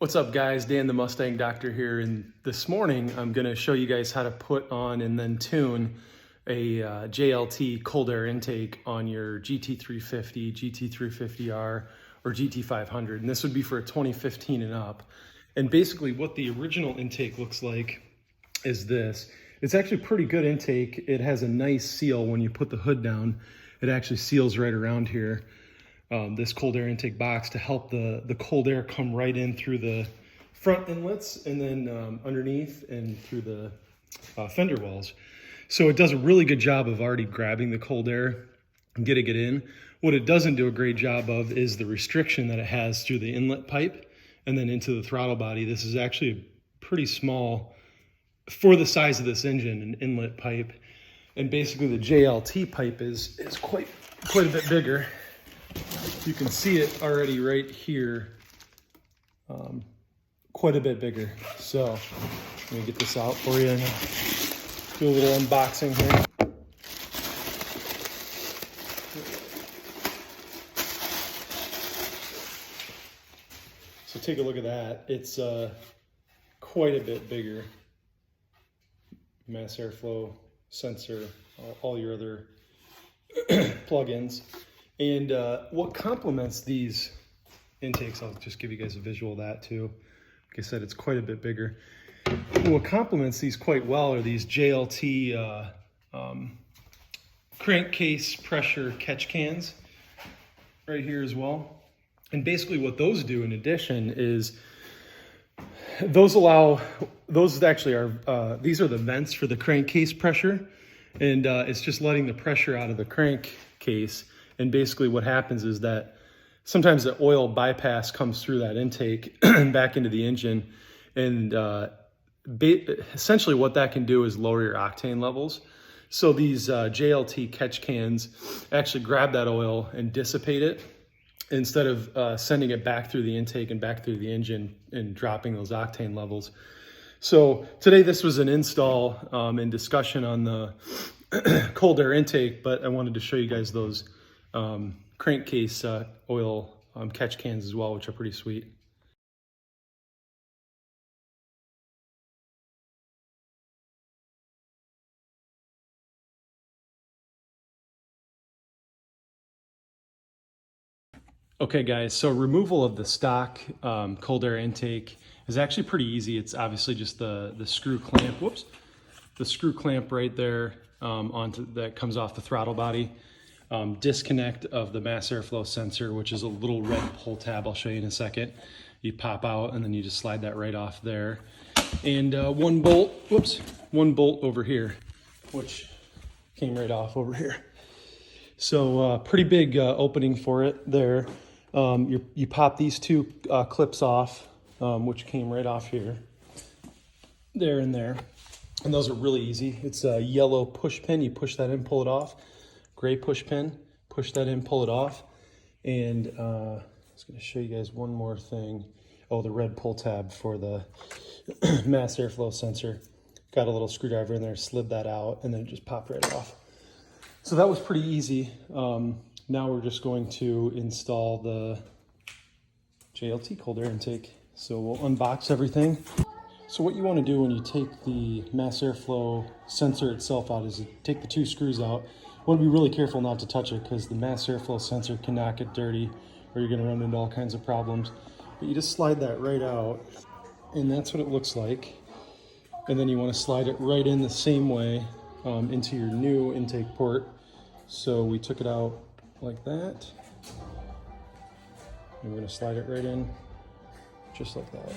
What's up guys, Dan the Mustang Doctor here, and this morning I'm going to show you guys how to put on and then tune a JLT cold air intake on your GT350, GT350R, or GT500, and this would be for a 2015 and up. And basically what the original intake looks like is this. It's actually pretty good intake. It has a nice seal when you put the hood down. It actually seals right around here. This cold air intake box to help the cold air come right in through the front inlets and then underneath and through the fender wells. So it does a really good job of already grabbing the cold air and getting it in. What it doesn't do a great job of is the restriction that it has through the inlet pipe and then into the throttle body. This is actually a pretty small, for the size of this engine, an inlet pipe. And basically the JLT pipe is quite a bit bigger. You can see it already right here, quite a bit bigger. So let me get this out for you and do a little unboxing here. So take a look at that. It's quite a bit bigger. Mass airflow sensor, all your other plugins. And what complements these intakes, I'll just give you guys a visual of that too. Like I said, it's quite a bit bigger. What complements these quite well are these JLT crankcase pressure catch cans right here as well. And basically what those do in addition is those actually are, these are the vents for the crankcase pressure. And it's just letting the pressure out of the crankcase. And basically what happens is that sometimes the oil bypass comes through that intake and back into the engine. And essentially what that can do is lower your octane levels. So these JLT catch cans actually grab that oil and dissipate it instead of sending it back through the intake and back through the engine and dropping those octane levels. So today this was an install and discussion on the cold air intake, but I wanted to show you guys those crankcase oil catch cans as well, which are pretty sweet. Okay guys, so removal of the stock cold air intake is actually pretty easy. It's obviously just the screw clamp, the screw clamp right there that comes off the throttle body. Disconnect of the mass airflow sensor, which is a little red pull tab. I'll show you in a second. You pop out and then you just slide that right off there. And one bolt over here, which came right off over here. So pretty big opening for it there. You pop these two clips off, which came right off here, there and there. And those are really easy. It's a yellow push pin. You push that in, pull it off. Gray push pin, push that in, pull it off. And I was going to show you guys one more thing. Oh, the red pull tab for the mass airflow sensor. Got a little screwdriver in there, slid that out, and then it just popped right off. So that was pretty easy. Now we're just going to install the JLT cold air intake. So we'll unbox everything. So what you want to do when you take the mass airflow sensor itself out is take the two screws out. You want to be really careful not to touch it because the mass airflow sensor cannot get dirty or you're going to run into all kinds of problems. But you just slide that right out and that's what it looks like. And then you want to slide it right in the same way into your new intake port. So we took it out like that. And we're going to slide it right in just like that.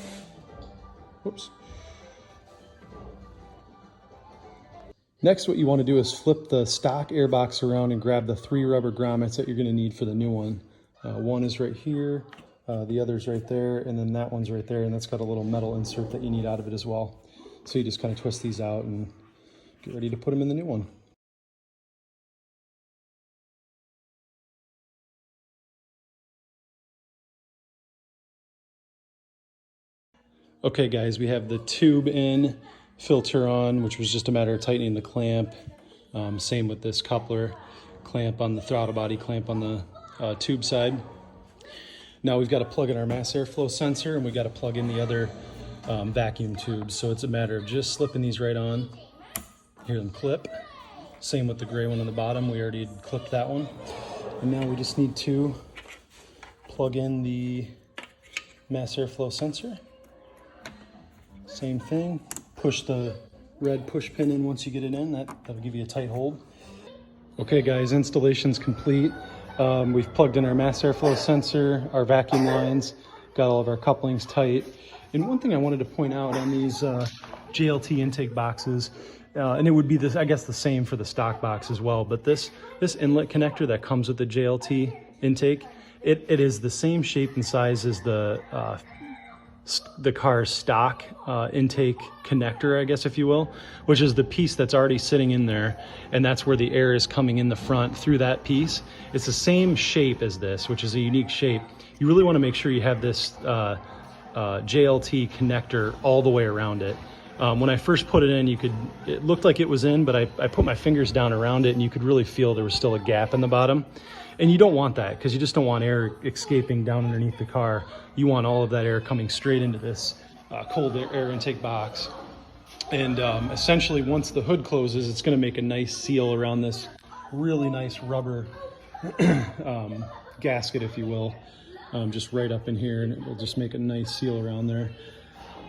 Whoops. Next, what you want to do is flip the stock airbox around and grab the 3 rubber grommets that you're going to need for the new one. One is right here, the other's right there, and then that one's right there, and that's got a little metal insert that you need out of it as well. So you just kind of twist these out and get ready to put them in the new one. Okay guys, we have the tube in, filter on, which was just a matter of tightening the clamp. Same with this coupler, clamp on the throttle body, clamp on the tube side. Now we've got to plug in our mass airflow sensor, and we got to plug in the other vacuum tubes. So it's a matter of just slipping these right on. Hear them clip. Same with the gray one on the bottom. We already clipped that one. And now we just need to plug in the mass airflow sensor. Same thing. Push the red push pin in once you get it in. That'll give you a tight hold. Okay guys, installation's complete. We've plugged in our mass airflow sensor, our vacuum lines, got all of our couplings tight. And one thing I wanted to point out on these JLT intake boxes, and it would be this, I guess, the same for the stock box as well, but this inlet connector that comes with the JLT intake, it is the same shape and size as the car's stock intake connector, I guess, if you will, which is the piece that's already sitting in there, and that's where the air is coming in the front through that piece. It's the same shape as this, which is a unique shape. You really want to make sure you have this JLT connector all the way around it. When I first put it in, it looked like it was in, but I put my fingers down around it, and you could really feel there was still a gap in the bottom. And you don't want that, because you just don't want air escaping down underneath the car. You want all of that air coming straight into this cold air intake box. And essentially, once the hood closes, it's going to make a nice seal around this really nice rubber gasket, if you will, just right up in here, and it will just make a nice seal around there.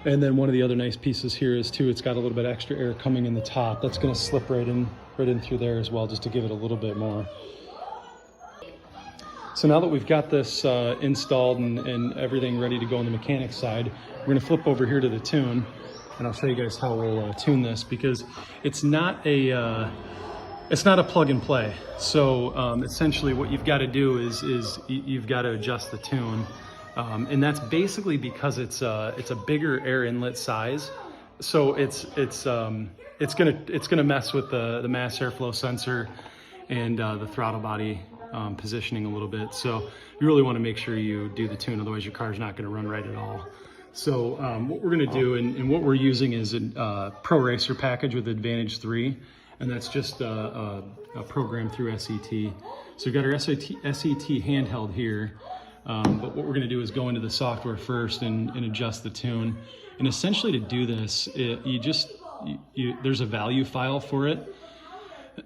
And then one of the other nice pieces here is too, it's got a little bit extra air coming in the top. That's going to slip right in through there as well, just to give it a little bit more. So now that we've got this installed and everything ready to go on the mechanics side, we're going to flip over here to the tune, and I'll show you guys how we'll tune this, because it's not a plug and play. So essentially what you've got to do is you've got to adjust the tune, and that's basically because it's a bigger air inlet size. So it's gonna mess with the mass airflow sensor and the throttle body positioning a little bit. So you really want to make sure you do the tune, otherwise your car's not going to run right at all. So what we're going to do, and what we're using, is a Pro Racer package with Advantage 3, and that's just a program through SET. So we've got our SET handheld here, but what we're going to do is go into the software first and adjust the tune. And essentially, to do this, there's a value file for it.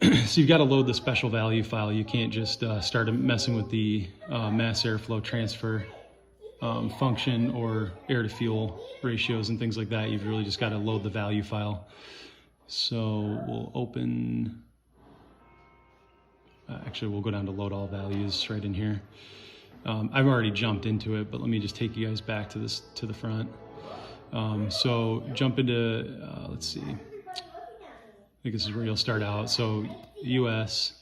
So you've got to load the special value file. You can't just start messing with the mass airflow transfer function or air to fuel ratios and things like that. You've really just got to load the value file. So we'll open, actually we'll go down to load all values right in here. I've already jumped into it, but let me just take you guys back to the front. So jump into, let's see. I think this is where you'll start out. So US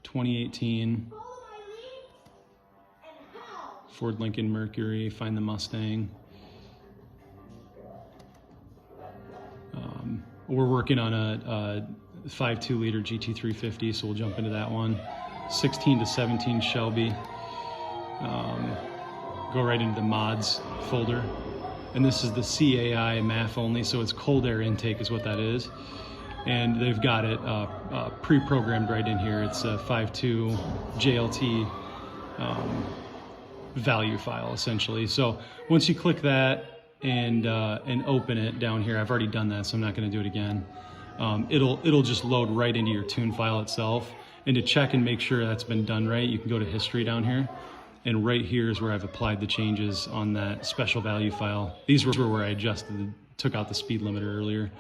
2018 Ford Lincoln Mercury, find the Mustang. We're working on a 5.2 liter GT350, so we'll jump into that one. 16 to 17 Shelby. Go right into the mods folder. And this is the CAI MAF only, so it's cold air intake is what that is. And they've got it pre-programmed right in here. It's a 5.2 JLT value file, essentially. So once you click that and open it down here, I've already done that, so I'm not going to do it again. It'll just load right into your tune file itself. And to check and make sure that's been done right, you can go to history down here. And right here is where I've applied the changes on that special value file. These were where I took out the speed limiter earlier.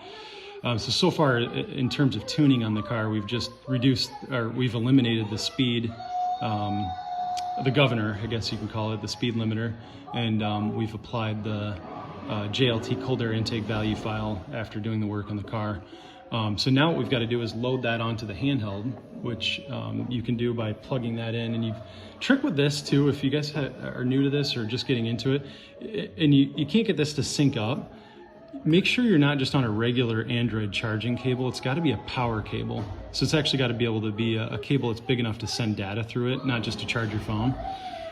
So far, in terms of tuning on the car, we've just we've eliminated the speed, the governor, I guess you can call it, the speed limiter, and we've applied the JLT cold air intake value file after doing the work on the car. So now what we've got to do is load that onto the handheld, which you can do by plugging that in. And trick with this too, if you guys are new to this or just getting into it, and you can't get this to sync up, make sure you're not just on a regular Android charging cable. It's got to be a power cable. So it's actually got to be able to be a cable that's big enough to send data through it, not just to charge your phone.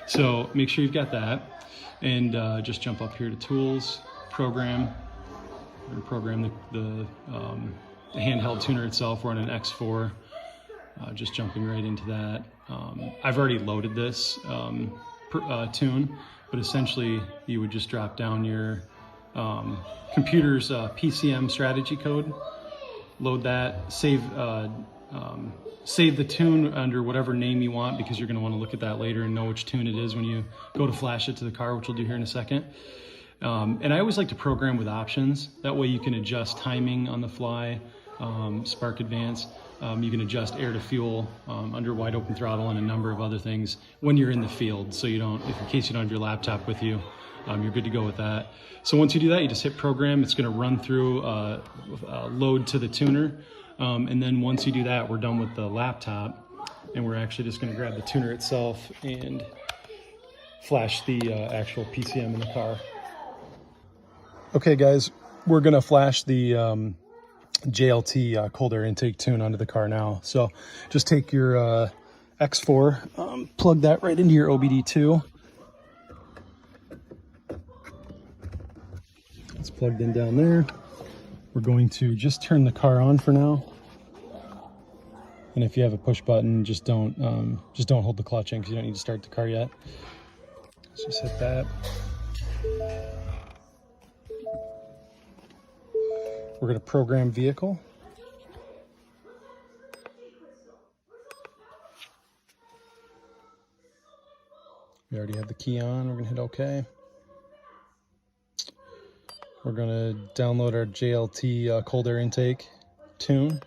So make sure you've got that, and just jump up here to Tools, Program. We're going to program the handheld tuner itself. We're on an X4, just jumping right into that. I've already loaded this tune, but essentially you would just drop down your computer's PCM strategy code, load that, save the tune under whatever name you want, because you're going to want to look at that later and know which tune it is when you go to flash it to the car, which we'll do here in a second. And I always like to program with options. That way you can adjust timing on the fly, spark advance. You can adjust air to fuel under wide open throttle and a number of other things when you're in the field. So you don't, if in case you don't have your laptop with you, you're good to go with that. So once you do that, you just hit program. It's going to run through load to the tuner. And then once you do that, we're done with the laptop, and we're actually just going to grab the tuner itself and flash the actual PCM in the car. Okay guys, we're going to flash the JLT cold air intake tune onto the car now. So just take your X4, plug that right into your OBD2. It's plugged in down there. We're going to just turn the car on for now. And if you have a push button, just don't hold the clutch in, because you don't need to start the car yet. Let's just hit that. We're going to program vehicle. We already have the key on. We're going to hit OK. We're going to download our JLT cold air intake tune.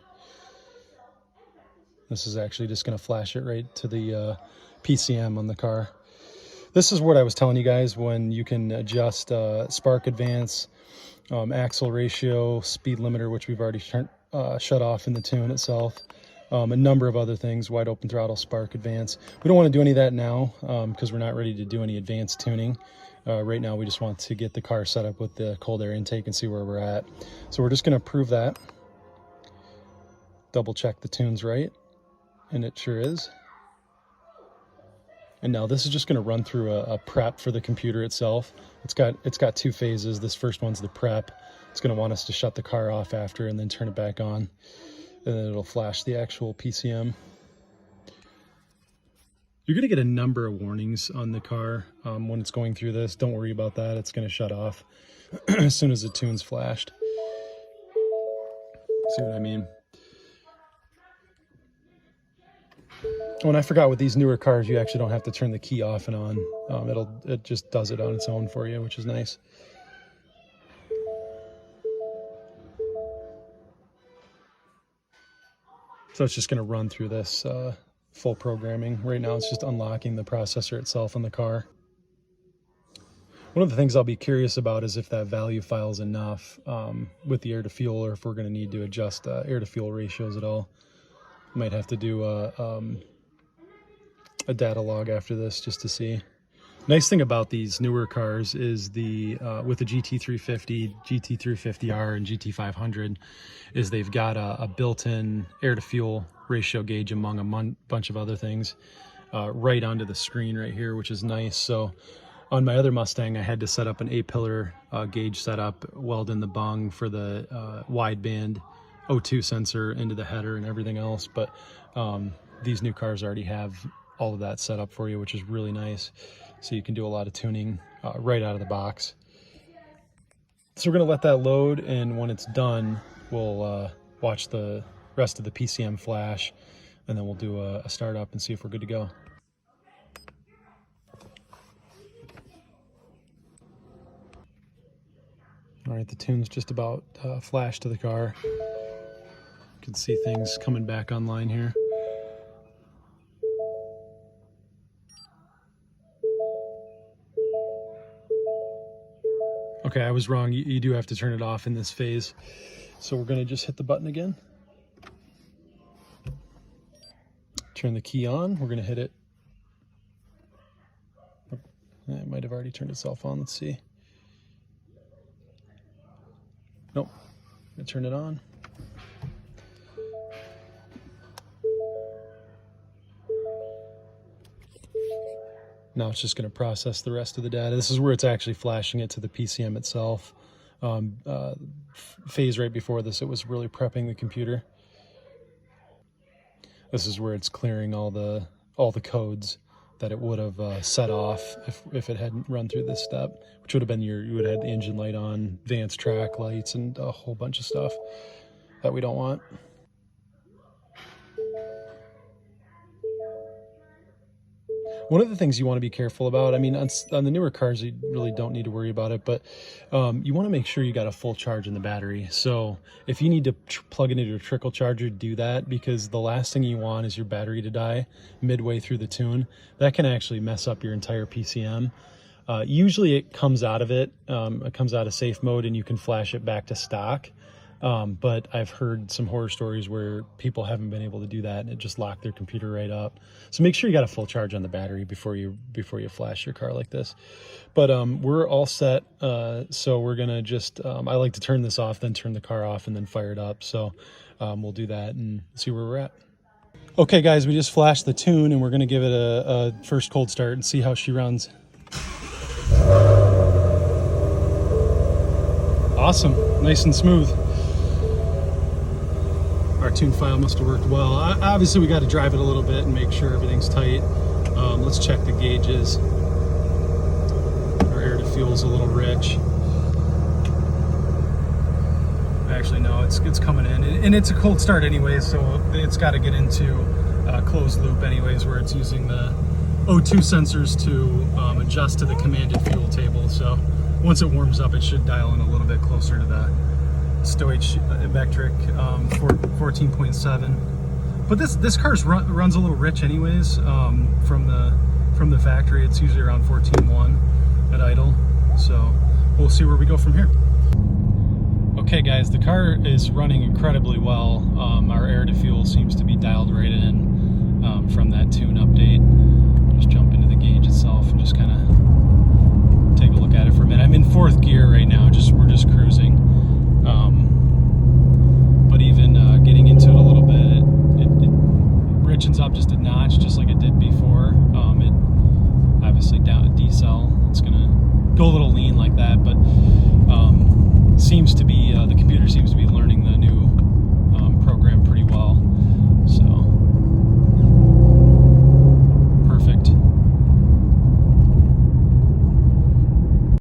This is actually just going to flash it right to the PCM on the car. This is what I was telling you guys, when you can adjust spark advance, axle ratio, speed limiter, which we've already shut off in the tune itself, a number of other things, wide open throttle, spark advance. We don't want to do any of that now because we're not ready to do any advanced tuning. Right now we just want to get the car set up with the cold air intake and see where we're at. So we're just going to approve that, double check the tune's right, and it sure is. And now this is just going to run through a prep for the computer itself. It's got two phases. This first one's the prep. It's going to want us to shut the car off after and then turn it back on, and then it'll flash the actual PCM. You're going to get a number of warnings on the car when it's going through this. Don't worry about that. It's going to shut off as soon as the tune's flashed. See what I mean? Oh, and I forgot, with these newer cars, you actually don't have to turn the key off and on. It just does it on its own for you, which is nice. So it's just going to run through this full programming. Right now it's just unlocking the processor itself on the car. One of the things I'll be curious about is if that value file is enough with the air to fuel, or if we're going to need to adjust air to fuel ratios at all. Might have to do a data log after this just to see. Nice thing about these newer cars is with the GT350, GT350R, and GT500 is they've got a built-in air to fuel ratio gauge among a bunch of other things right onto the screen right here, which is nice. So on my other Mustang, I had to set up an 8-pillar gauge setup, weld in the bung for the wideband O2 sensor into the header and everything else. But these new cars already have all of that set up for you, which is really nice. So you can do a lot of tuning right out of the box. So we're going to let that load, and when it's done, we'll watch the rest of the PCM flash, and then we'll do a startup and see if we're good to go. All right, the tune's just about flashed to the car. You can see things coming back online here. Okay, I was wrong. You do have to turn it off in this phase. So we're going to just hit the button again. Turn the key on. We're going to hit it. It might have already turned itself on. Let's see. Nope. I'm going to turn it on. Now it's just going to process the rest of the data. This is where it's actually flashing it to the PCM itself. Phase right before this, it was really prepping the computer. This is where it's clearing all the codes that it would have set off if it hadn't run through this step, which would have been you would have had the engine light on, advanced track lights, and a whole bunch of stuff that we don't want. One of the things you want to be careful about, I mean, on the newer cars, you really don't need to worry about it, but you want to make sure you got a full charge in the battery. So if you need to plug it into a trickle charger, do that, because the last thing you want is your battery to die midway through the tune. That can actually mess up your entire PCM. Usually it comes out of it comes out of safe mode and you can flash it back to stock. But I've heard some horror stories where people haven't been able to do that and it just locked their computer right up. So make sure you got a full charge on the battery before you flash your car like this. But we're all set. So we're gonna just I like to turn this off, then turn the car off, and then fire it up. So we'll do that and see where we're at. Okay, guys, we just flashed the tune and we're gonna give it a first cold start and see how she runs. Awesome, nice and smooth. Our tune file must have worked well. Obviously, we got to drive it a little bit and make sure everything's tight. Let's check the gauges. Our air to fuel's a little rich. Actually, no, it's coming in, and it's a cold start anyway, so it's got to get into closed loop anyways, where it's using the O2 sensors to adjust to the commanded fuel table. So once it warms up, it should dial in a little bit closer to the Stoich metric 14.7. But this car runs a little rich anyways. From the factory, it's usually around 14.1 at idle. So we'll see where we go from here. Okay, guys, the car is running incredibly well. Our air to fuel seems to be dialed right in from that tune update. Just jump into the gauge itself and just kind of take a look at it for a minute. I'm in 4th gear right now. We're just cruising. But even getting into it a little bit, it richens up just a notch, just like it did before. It obviously down at decel, it's gonna go a little lean like that, but seems to be